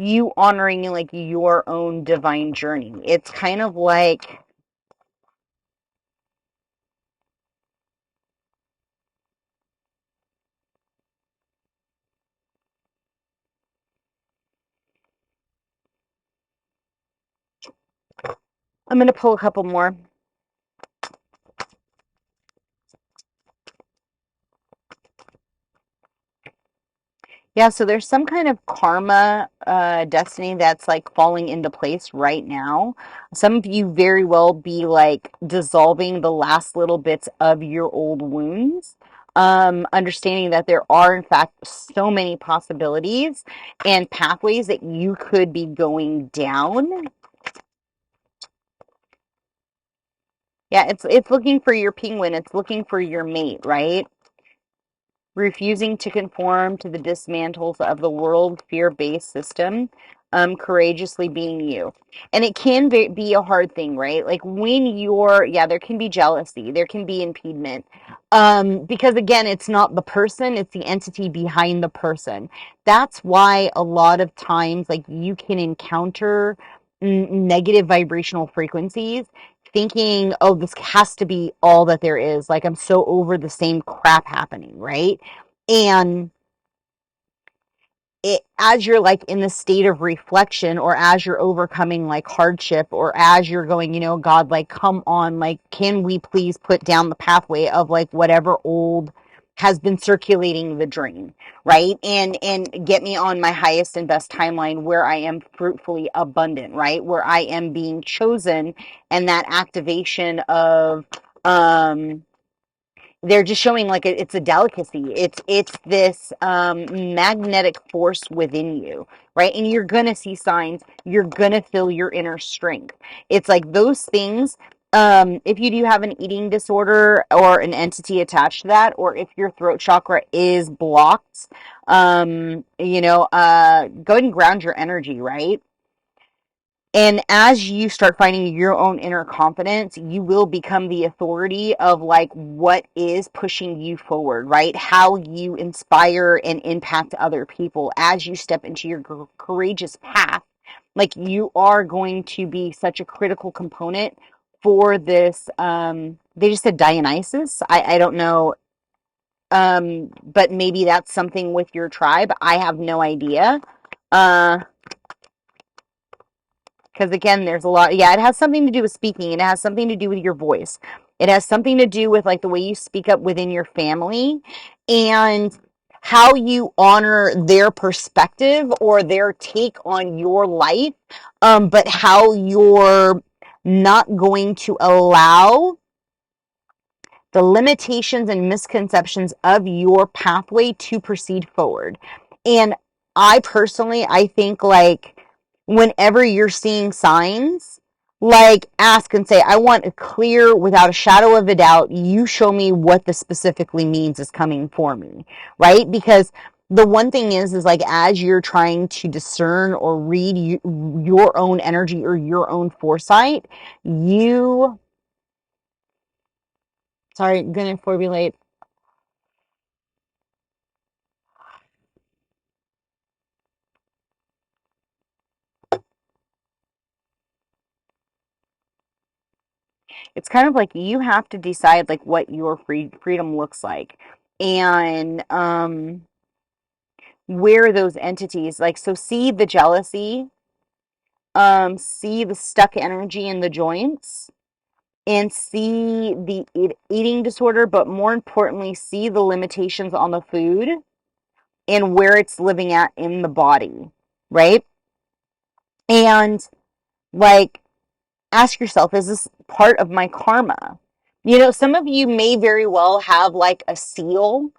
you honoring like your own divine journey. It's kind of like, I'm going to pull a couple more. Yeah, so there's some kind of karma destiny that's like falling into place right now. Some of you very well be like dissolving the last little bits of your old wounds. Understanding that there are, in fact, so many possibilities and pathways that you could be going down. Yeah, it's looking for your penguin. It's looking for your mate, right? Refusing to conform to the dismantles of the world fear-based system, courageously being you. And it can be a hard thing, right? Like when you're, yeah, there can be jealousy, there can be impediment. Because again, it's not the person, it's the entity behind the person. That's why a lot of times, like you can encounter negative vibrational frequencies thinking, oh, this has to be all that there is. Like, I'm so over the same crap happening, right? And as you're like in the state of reflection, or as you're overcoming like hardship, or as you're going, God, like, come on, like, can we please put down the pathway of like whatever old has been circulating the drain, right? And get me on my highest and best timeline where I am fruitfully abundant, right? Where I am being chosen, and that activation of they're just showing like it's a delicacy. It's this magnetic force within you, right? And you're gonna see signs. You're gonna feel your inner strength. It's like those things. If you do have an eating disorder or an entity attached to that, or if your throat chakra is blocked, go ahead and ground your energy, right? And as you start finding your own inner confidence, you will become the authority of like what is pushing you forward, right? How you inspire and impact other people as you step into your courageous path. Like you are going to be such a critical component for this. They just said Dionysus. I don't know. But maybe that's something with your tribe. I have no idea. Because again, there's a lot. Yeah, it has something to do with speaking. It has something to do with your voice. It has something to do with like the way you speak up within your family and how you honor their perspective or their take on your life. But how you're not going to allow the limitations and misconceptions of your pathway to proceed forward. And I think like whenever you're seeing signs, like ask and say, I want a clear, without a shadow of a doubt, you show me what this specifically means is coming for me, right? Because the one thing is like as you're trying to discern or read your own energy or your own foresight, gonna formulate. It's kind of like you have to decide like what your freedom looks like, and where those entities like, so see the jealousy, see the stuck energy in the joints, and see the eating disorder, but more importantly see the limitations on the food and where it's living at in the body, right? And like ask yourself, is this part of my karma? Some of you may very well have like a seal,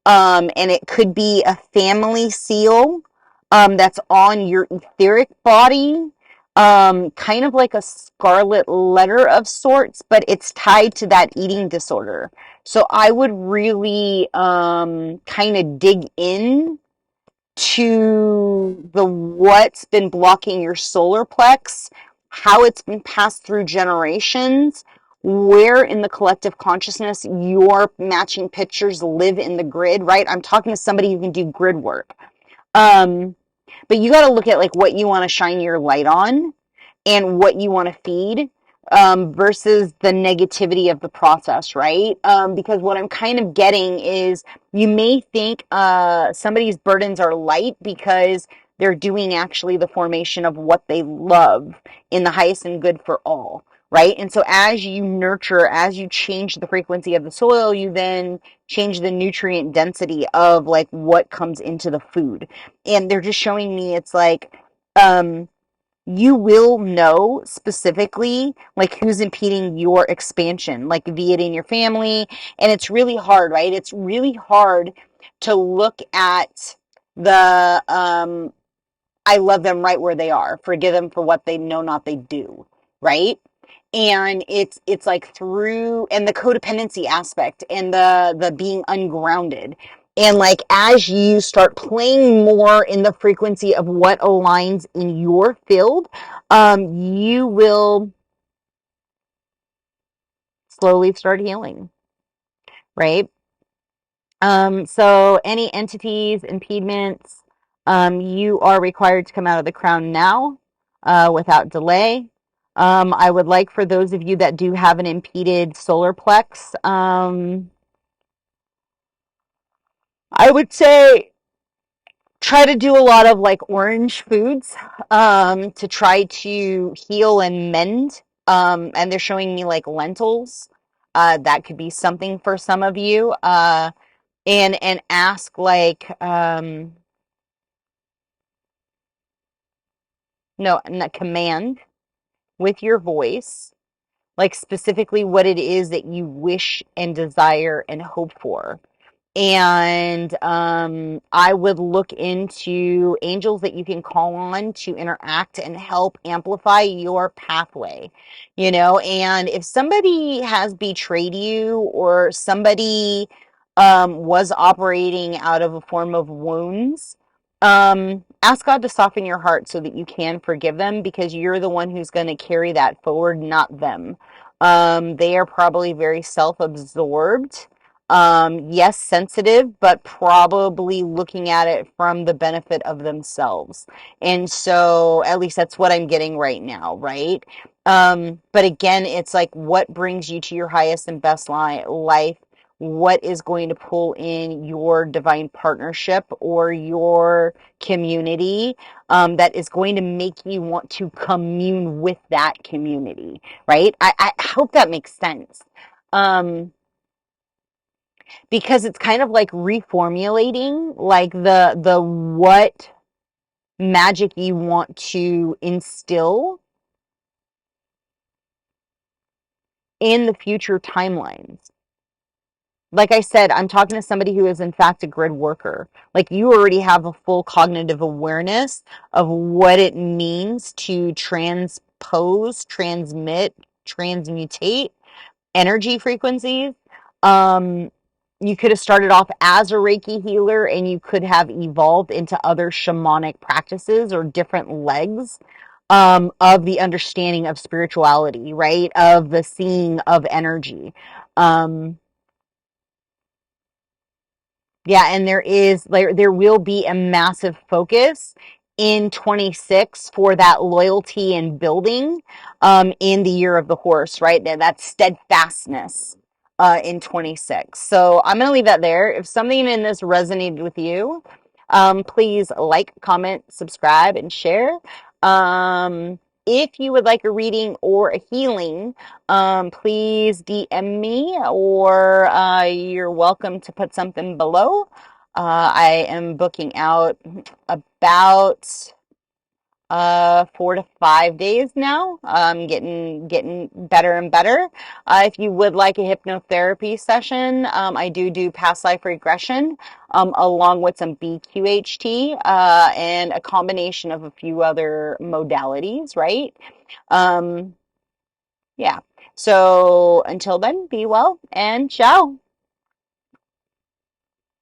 and it could be a family seal, that's on your etheric body, kind of like a scarlet letter of sorts, but it's tied to that eating disorder. So I would really, kind of dig in to the what's been blocking your solar plex, how it's been passed through generations, where in the collective consciousness your matching pictures live in the grid, right? I'm talking to somebody who can do grid work. But you got to look at like what you want to shine your light on and what you want to feed, versus the negativity of the process, right? Because what I'm kind of getting is you may think somebody's burdens are light because they're doing actually the formation of what they love in the highest and good for all, right? And so as you nurture, as you change the frequency of the soil, you then change the nutrient density of like what comes into the food. And they're just showing me it's like, you will know specifically like who's impeding your expansion, like be it in your family. And it's really hard, right? It's really hard to look at the I love them right where they are, forgive them for what they know not they do, right? And it's like through, and the codependency aspect and the being ungrounded, and like as you start playing more in the frequency of what aligns in your field, you will slowly start healing, right? So any entities, impediments, you are required to come out of the crown now, without delay. I would like for those of you that do have an impeded solar plex, I would say try to do a lot of like orange foods, to try to heal and mend. And they're showing me like lentils. That could be something for some of you. And ask like, no, not command with your voice, like specifically what it is that you wish and desire and hope for. And I would look into angels that you can call on to interact and help amplify your pathway, you know. And if somebody has betrayed you or somebody was operating out of a form of wounds, ask God to soften your heart so that you can forgive them, because you're the one who's going to carry that forward, not them. They are probably very self-absorbed, yes, sensitive, but probably looking at it from the benefit of themselves. And so at least that's what I'm getting right now, right? But again, it's like what brings you to your highest and best life, what is going to pull in your divine partnership or your community, that is going to make you want to commune with that community, right? I hope that makes sense. Because it's kind of like reformulating like the what magic you want to instill in the future timelines. Like I said, I'm talking to somebody who is in fact a grid worker. Like you already have a full cognitive awareness of what it means to transpose, transmit, transmutate energy frequencies. Um, you could have started off as a Reiki healer and you could have evolved into other shamanic practices or different legs, of the understanding of spirituality, right? Of the seeing of energy. Um, Yeah, and there will be a massive focus in 26 for that loyalty and building, in the year of the horse, right? That steadfastness, in 26. So I'm going to leave that there. If something in this resonated with you, please like, comment, subscribe, and share. If you would like a reading or a healing, please DM me, or you're welcome to put something below. I am booking out about 4 to 5 days now. Getting better and better. If you would like a hypnotherapy session, I do past life regression, along with some BQHT, and a combination of a few other modalities, right? Um, yeah. So until then, be well and ciao.